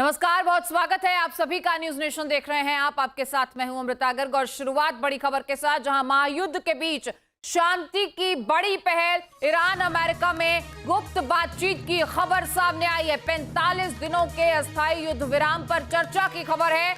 नमस्कार, बहुत स्वागत है आप सभी का। न्यूज नेशन देख रहे हैं आप। आपके साथ मैं हूं अमृता गर्ग और शुरुआत बड़ी खबर के साथ, जहां महायुद्ध के बीच शांति की बड़ी पहल। ईरान अमेरिका में गुप्त बातचीत की खबर सामने आई है। 45 दिनों के अस्थायी युद्ध विराम पर चर्चा की खबर है।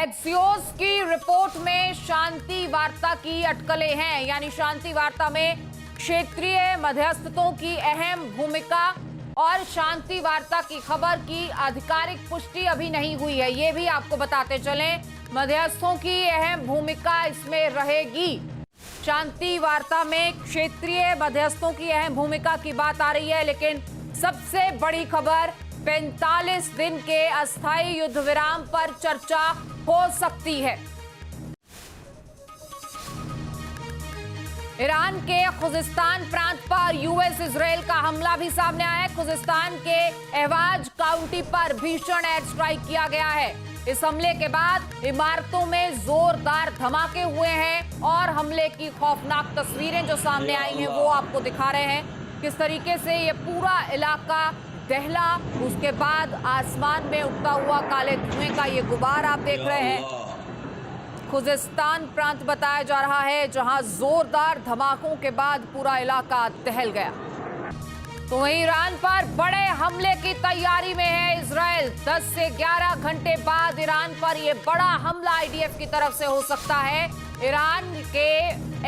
एक्सियोस की रिपोर्ट में शांति वार्ता की अटकलें हैं, यानी शांति वार्ता में क्षेत्रीय मध्यस्थों की अहम भूमिका और शांति वार्ता की खबर की आधिकारिक पुष्टि अभी नहीं हुई है। ये भी आपको बताते चलें, मध्यस्थों की अहम भूमिका इसमें रहेगी। शांति वार्ता में क्षेत्रीय मध्यस्थों की अहम भूमिका की बात आ रही है, लेकिन सबसे बड़ी खबर 45 दिन के अस्थायी युद्ध विराम पर चर्चा हो सकती है। ईरान के खुजिस्तान प्रांत पर यूएस इजराइल का हमला भी सामने आया है। खुजिस्तान के अहवाज काउंटी पर भीषण एयर स्ट्राइक किया गया है। इस हमले के बाद इमारतों में जोरदार धमाके हुए हैं और हमले की खौफनाक तस्वीरें जो सामने आई हैं वो आपको दिखा रहे हैं किस तरीके से ये पूरा इलाका दहला। उसके बाद आसमान में उठता हुआ काले धुएं का ये गुबार आप देख रहे हैं। खुजिस्तान प्रांत बताया जा रहा है जहां जोरदार धमाकों के बाद पूरा इलाका दहल गया। तो वहीं ईरान पर बड़े हमले की तैयारी में है इजराइल। 10 से 11 घंटे बाद ईरान पर यह बड़ा हमला आईडीएफ की तरफ से हो सकता है। ईरान के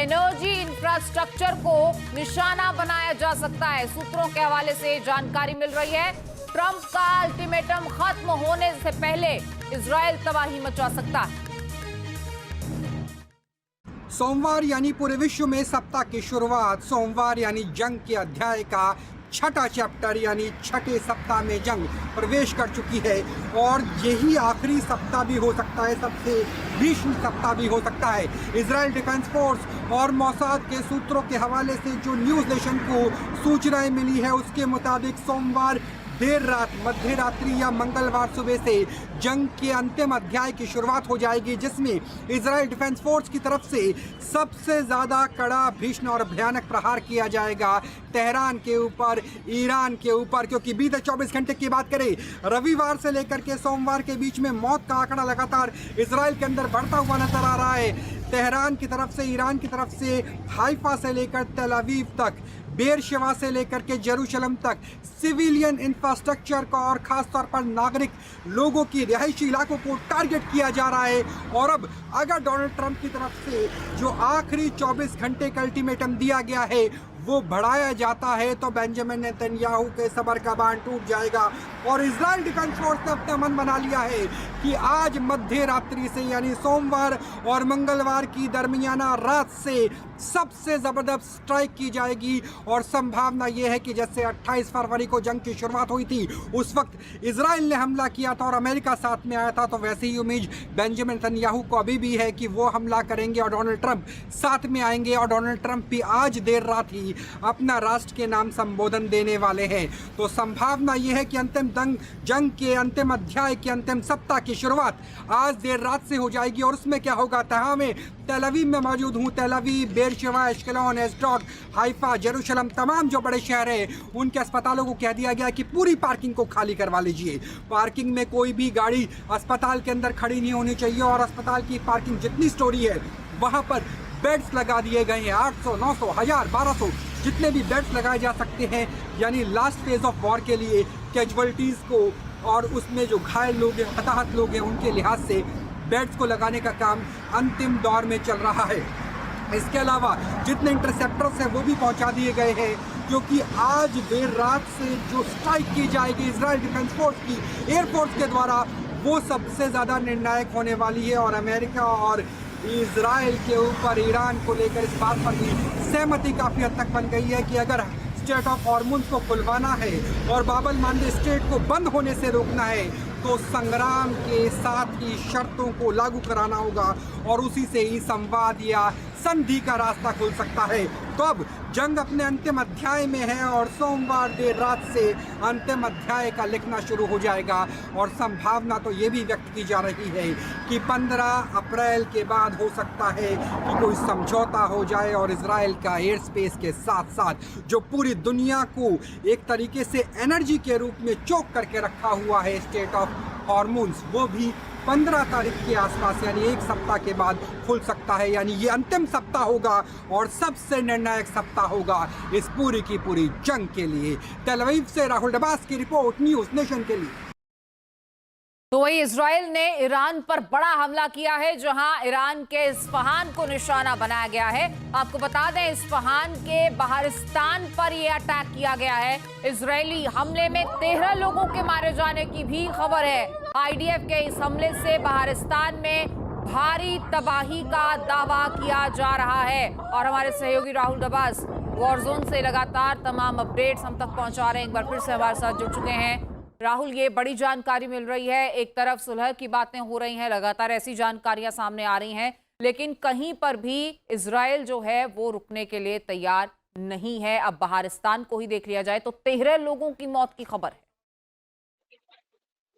एनर्जी इंफ्रास्ट्रक्चर को निशाना बनाया जा सकता है। सूत्रों के हवाले से जानकारी मिल रही है। ट्रंप का अल्टीमेटम खत्म होने से पहले इजराइल तबाही मचा सकता है। सोमवार यानी पूरे विश्व में सप्ताह की शुरुआत। सोमवार यानी जंग के अध्याय का छठा चैप्टर यानी छठे सप्ताह में जंग प्रवेश कर चुकी है और यही आखिरी सप्ताह भी हो सकता है, सबसे भीषण सप्ताह भी हो सकता है। इजराइल डिफेंस फोर्स और मोसाद के सूत्रों के हवाले से जो न्यूज़ नेशन को सूचनाएं मिली है उसके मुताबिक सोमवार देर रात, मध्य रात्रि या मंगलवार सुबह से जंग के अंतिम अध्याय की शुरुआत हो जाएगी, जिसमें इजराइल डिफेंस फोर्स की तरफ से सबसे ज़्यादा कड़ा, भीषण और भयानक प्रहार किया जाएगा तेहरान के ऊपर, ईरान के ऊपर। क्योंकि बीते 24 घंटे की बात करें, रविवार से लेकर के सोमवार के बीच में मौत का आंकड़ा लगातार इजराइल के अंदर बढ़ता हुआ नजर आ रहा है। तेहरान की तरफ से, ईरान की तरफ से, हाइफा से लेकर तेल अवीव तक, बेरशेवा से लेकर के जेरूशलम तक सिविलियन इंफ्रास्ट्रक्चर का और खासतौर पर नागरिक लोगों की रिहायशी इलाकों को टारगेट किया जा रहा है। और अब अगर डोनाल्ड ट्रंप की तरफ से जो आखिरी 24 घंटे का अल्टीमेटम दिया गया है वो बढ़ाया जाता है तो बेंजामिन नेतन्याहू के सबर का बांध टूट जाएगा। और इजराइल डिफेंस फोर्स ने अपना मन बना लिया है कि आज मध्य रात्रि से यानी सोमवार और मंगलवार की दरमियाना रात से सबसे ज़बरदस्त स्ट्राइक की जाएगी। और संभावना यह है कि जैसे 28 फरवरी को जंग की शुरुआत हुई थी उस वक्त इजराइल ने हमला किया था और अमेरिका साथ में आया था, तो वैसे ही उम्मीद बेंजामिन नेतन्याहू को अभी भी है कि वो हमला करेंगे और डोनाल्ड ट्रंप साथ में आएंगे। और डोनाल्ड ट्रंप भी आज देर रात ही अपना राष्ट्र के नाम संबोधन देने वाले हैं। तो संभावना यह है कि अंतिम जंग के अंतिम अध्याय के अंतिम सप्ताह की शुरुआत आज देर रात से हो जाएगी। और उसमें क्या होगा, तहाँ में तेल अवीव में मौजूद हूँ। तेल अवीव, बेरशेवा, एश्केलोन, एशडोड, हाइफा, जेरूशलम, तमाम जो बड़े शहर हैं उनके अस्पतालों को कह दिया गया कि पूरी पार्किंग को खाली करवा लीजिए। पार्किंग में कोई भी गाड़ी अस्पताल के अंदर खड़ी नहीं होनी चाहिए और अस्पताल की पार्किंग जितनी स्टोरी है वहाँ पर बेड्स लगा दिए गए हैं। 800, 900, 1000, 1200 जितने भी बेड्स लगाए जा सकते हैं, यानी लास्ट फेज ऑफ वॉर के लिए कैजुअलिटीज़ को और उसमें जो घायल लोग हैं, हताहत लोग हैं, उनके लिहाज से बेड्स को लगाने का काम अंतिम दौर में चल रहा है। इसके अलावा जितने इंटरसेप्टर्स हैं वो भी पहुंचा दिए गए हैं, क्योंकि आज देर रात से जो स्ट्राइक की जाएगी इजराइल डिफेंस फोर्स की एयरफोर्स के द्वारा वो सबसे ज़्यादा निर्णायक होने वाली है। और अमेरिका और इजराइल के ऊपर ईरान को लेकर इस बात पर भी सहमति काफ़ी हद तक बन गई है कि अगर स्टेट ऑफ हॉर्मुज़ को खुलवाना है और बाबल मांडे स्टेट को बंद होने से रोकना है तो संग्राम के साथ ही शर्तों को लागू कराना होगा और उसी से ही संवाद या संधि का रास्ता खुल सकता है। तो अब जंग अपने अंतिम अध्याय में है और सोमवार देर रात से अंतिम अध्याय का लिखना शुरू हो जाएगा। और संभावना तो ये भी व्यक्त की जा रही है कि 15 अप्रैल के बाद हो सकता है कि कोई समझौता हो जाए और इजराइल का एयर स्पेस के साथ साथ जो पूरी दुनिया को एक तरीके से एनर्जी के रूप में चोक करके रखा हुआ है स्टेट ऑफ हॉर्मोन्स वो भी 15 तारीख के आसपास यानी एक सप्ताह के बाद खुल सकता है। यानी ये अंतिम सप्ताह होगा और सबसे निर्णायक सप्ताह होगा इस पूरी की पूरी जंग के लिए। तेल अवीव से राहुल डबास की रिपोर्ट, न्यूज़ नेशन के लिए। तो वही इजराइल ने ईरान पर बड़ा हमला किया है, जहां ईरान के इस्फहान को निशाना बनाया गया है। आपको बता दें, इस्फहान के बहारिस्तान पर यह अटैक किया गया है। इजरायली हमले में 13 लोगों के मारे जाने की भी खबर है। आईडीएफ के इस हमले से बहारिस्तान में भारी तबाही का दावा किया जा रहा है और हमारे सहयोगी राहुल डबास वॉर जोन से लगातार तमाम अपडेट्स हम तक पहुंचा रहे हैं। एक बार फिर से हमारे साथ जुड़ चुके हैं राहुल। ये बड़ी जानकारी मिल रही है, एक तरफ सुलह की बातें हो रही हैं, लगातार ऐसी जानकारियां सामने आ रही हैं, लेकिन कहीं पर भी इजराइल जो है वो रुकने के लिए तैयार नहीं है। अब बहारिस्तान को ही देख लिया जाए तो 13 लोगों की मौत की खबर है।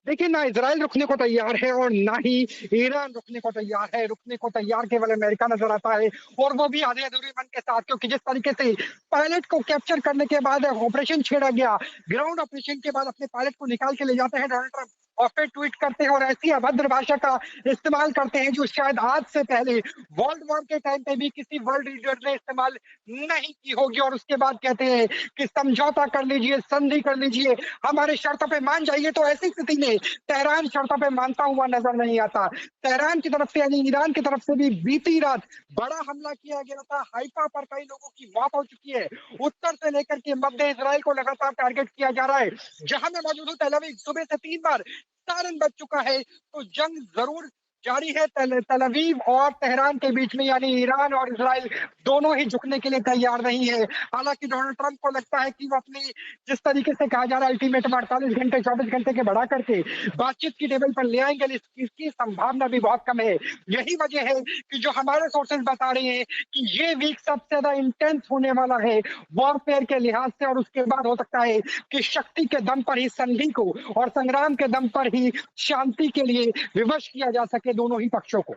देखिए, ना इजराइल रुकने को तैयार है और ना ही ईरान रुकने को तैयार है। रुकने को तैयार केवल अमेरिका नजर आता है, और वो भी आधे अधूरे मन के साथ, क्योंकि जिस तरीके से पायलट को कैप्चर करने के बाद ऑपरेशन छेड़ा गया, ग्राउंड ऑपरेशन के बाद अपने पायलट को निकाल के ले जाते हैं डोनाल्ड ट्रंप और फिर ट्वीट करते हैं और ऐसी अभद्र भाषा का इस्तेमाल करते हैं जो शायद आज से पहले वर्ल्ड वॉर के टाइम पे भी किसी वर्ल्ड लीडर ने इस्तेमाल नहीं की होगी। और उसके बाद कहते हैं कि समझौता कर लीजिए, संधि कर लीजिए, हमारे शर्तों पे मान जाइए। तो ऐसी स्थिति में तेहरान शर्तों पे मानता हुआ नजर नहीं आता। तेहरान की तरफ से यानी ईरान की तरफ से भी बीती रात बड़ा हमला किया गया था। हाइफा पर कई लोगों की मौत हो चुकी है। उत्तर से लेकर के मध्य इजराइल को लगातार टारगेट किया जा रहा है। जहां मैं मौजूद हूं, तेल अवीव, सुबह से 3 बार सायरन बज चुका है, तो जंग जरूर जारी है तेल अवीव और तेहरान के बीच में। यानी ईरान और इजराइल दोनों ही झुकने के लिए तैयार नहीं है। हालांकि डोनाल्ड ट्रंप को लगता है कि वो अपनी जिस तरीके से कहा जा रहा है अल्टीमेटम 48 घंटे 24 घंटे के बढ़ा करके बातचीत की टेबल पर ले आएंगे, इसकी संभावना भी बहुत कम है। यही वजह है कि जो हमारे सोर्सेज बता रहे हैं कि ये वीक सबसे ज्यादा इंटेंस होने वाला है वॉरफेयर के लिहाज से, और उसके बाद हो सकता है कि शक्ति के दम पर ही संधि को और संग्राम के दम पर ही शांति के लिए विवश किया जा सके दोनों ही पक्षों को।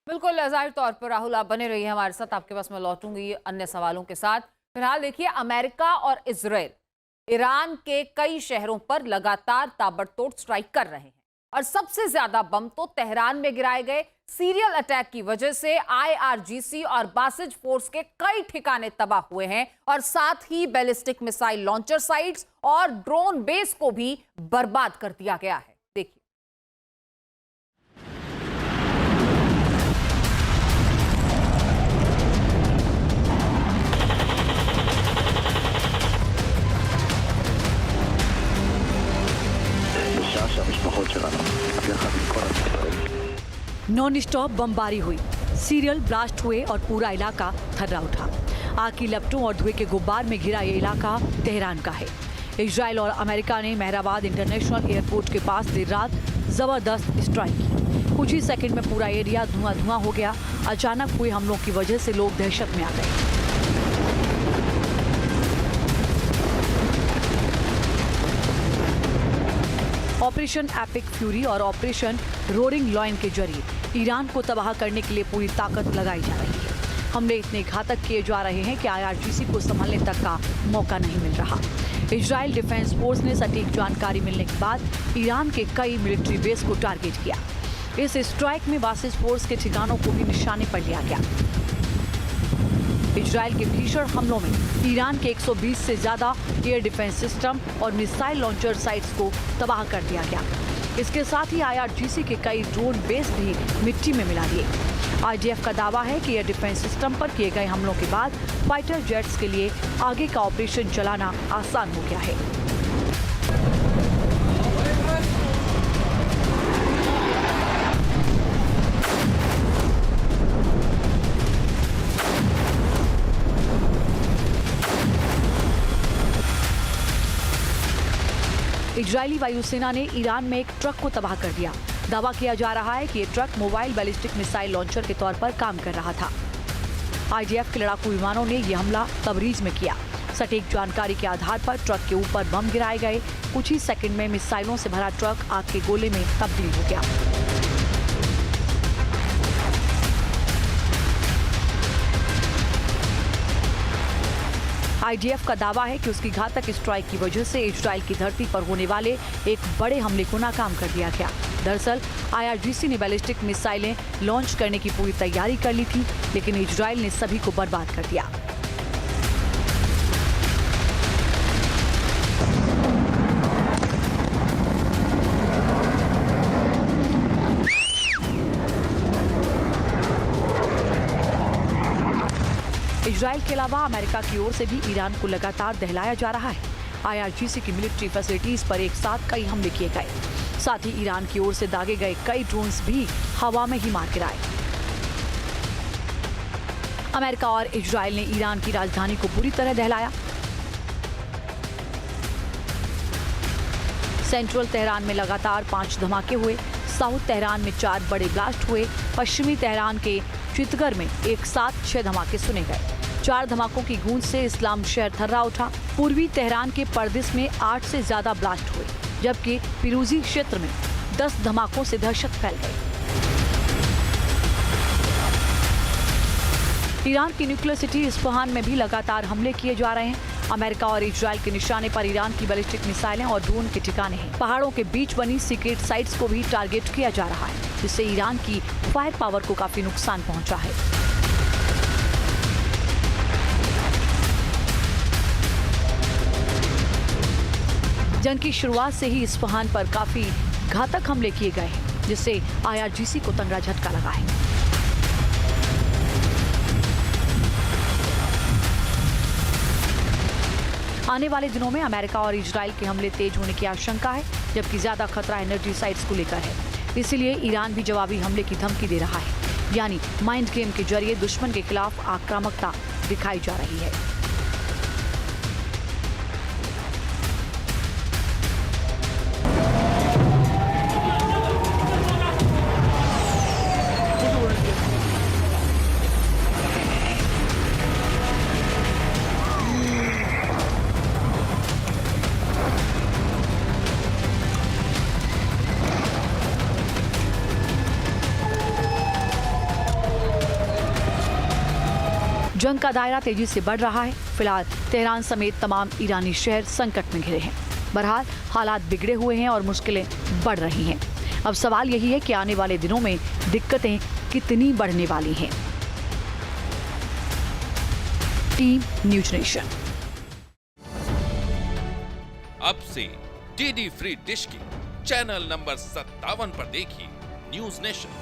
बिल्कुल, जाहिर तौर पर राहुल आप बने रहिए हमारे साथ, आपके पास मैं लौटूंगी अन्य सवालों के साथ। फिलहाल देखिए, अमेरिका और इजराइल ईरान के कई शहरों पर लगातार ताबड़तोड़ स्ट्राइक कर रहे हैं और सबसे ज्यादा बम तो तेहरान में गिराए गए। सीरियल अटैक की वजह से IRGC और बासिज फोर्स के कई ठिकाने तबाह हुए हैं और साथ ही बैलिस्टिक मिसाइल लॉन्चर साइट्स और ड्रोन बेस को भी बर्बाद कर दिया गया है। देखिए, नॉन स्टॉप बमबारी हुई, सीरियल ब्लास्ट हुए और पूरा इलाका थर्रा उठा। आग की लपटों और धुएं के गुब्बार में घिरा ये इलाका तेहरान का है। इजराइल और अमेरिका ने मेहराबाद इंटरनेशनल एयरपोर्ट के पास देर रात जबरदस्त स्ट्राइक की। कुछ ही सेकंड में पूरा एरिया धुआं धुआं हो गया। अचानक हुए हमलों की वजह से लोग दहशत में आ गए। ऑपरेशन एपिक फ्यूरी और ऑपरेशन रोरिंग लॉयन के जरिए ईरान को तबाह करने के लिए पूरी ताकत लगाई जा रही है। हमले इतने घातक किए जा रहे हैं कि IRGC को संभलने तक का मौका नहीं मिल रहा। इजराइल डिफेंस फोर्स ने सटीक जानकारी मिलने के बाद ईरान के कई मिलिट्री बेस को टारगेट किया। इस स्ट्राइक में बासिज फोर्स के ठिकानों को भी निशाने पर लिया गया। इजराइल के भीषण हमलों में ईरान के 120 से ज्यादा एयर डिफेंस सिस्टम और मिसाइल लॉन्चर साइट्स को तबाह कर दिया गया। इसके साथ ही IRGC के कई ड्रोन बेस भी मिट्टी में मिला दिए। IDF का दावा है कि एयर डिफेंस सिस्टम पर किए गए हमलों के बाद फाइटर जेट्स के लिए आगे का ऑपरेशन चलाना आसान हो गया है। इजरायली वायुसेना ने ईरान में एक ट्रक को तबाह कर दिया। दावा किया जा रहा है कि ये truck mobile ballistic missile launcher के तौर पर काम कर रहा था। IDF के लड़ाकू विमानों ने यह हमला तबरीज में किया। सटीक जानकारी के आधार पर ट्रक के ऊपर बम गिराए गए। कुछ ही सेकंड में मिसाइलों से भरा ट्रक आग के गोले में तब्दील हो गया। IDF का दावा है कि उसकी घातक स्ट्राइक की वजह से इजराइल की धरती पर होने वाले एक बड़े हमले को नाकाम कर दिया गया। दरअसल IRGC ने बैलिस्टिक मिसाइलें लॉन्च करने की पूरी तैयारी कर ली थी, लेकिन इजराइल ने सभी को बर्बाद कर दिया। इजराइल के अलावा अमेरिका की ओर से भी ईरान को लगातार दहलाया जा रहा है। IRGC की मिलिट्री फैसिलिटीज पर एक साथ कई हमले किए गए। साथ ही ईरान की ओर से दागे गए कई ड्रोन्स भी हवा में ही मार गिराए। अमेरिका और इजराइल ने ईरान की राजधानी को बुरी तरह दहलाया। सेंट्रल तेहरान में लगातार 5 धमाके हुए। साउथ तेहरान में 4 बड़े ब्लास्ट हुए। पश्चिमी तेहरान के चितगर में एक साथ 6 धमाके सुने गए। 4 धमाकों की गूंज से इस्लाम शहर थर्रा उठा। पूर्वी तेहरान के पर्दिस में 8 से ज्यादा ब्लास्ट हुए, जबकि पिरूजी क्षेत्र में 10 धमाकों से दहशत फैल गई। ईरान की न्यूक्लियर सिटी इस्फहान में भी लगातार हमले किए जा रहे हैं। अमेरिका और इजराइल के निशाने पर ईरान की बैलिस्टिक मिसाइलें और ड्रोन के ठिकाने हैं। पहाड़ों के बीच बनी सीक्रेट साइट्स को भी टारगेट किया जा रहा है, जिससे ईरान की फायर पावर को काफी नुकसान पहुंचा है। जंग की शुरुआत से ही इस्फहान पर काफी घातक हमले किए गए हैं, जिससे IRGC को तगड़ा झटका लगा है। आने वाले दिनों में अमेरिका और इजराइल के हमले तेज होने की आशंका है, जबकि ज्यादा खतरा एनर्जी साइट्स को लेकर है। इसीलिए ईरान भी जवाबी हमले की धमकी दे रहा है, यानी माइंड गेम के जरिए दुश्मन के खिलाफ आक्रामकता दिखाई जा रही है। जंग का दायरा तेजी से बढ़ रहा है। फिलहाल तेहरान समेत तमाम ईरानी शहर संकट में घिरे हैं। बहरहाल हालात बिगड़े हुए हैं और मुश्किलें बढ़ रही हैं। अब सवाल यही है कि आने वाले दिनों में दिक्कतें कितनी बढ़ने वाली हैं। Team news nation. अब से DD फ्री डिश की चैनल नंबर 57 पर देखिए न्यूज नेशन।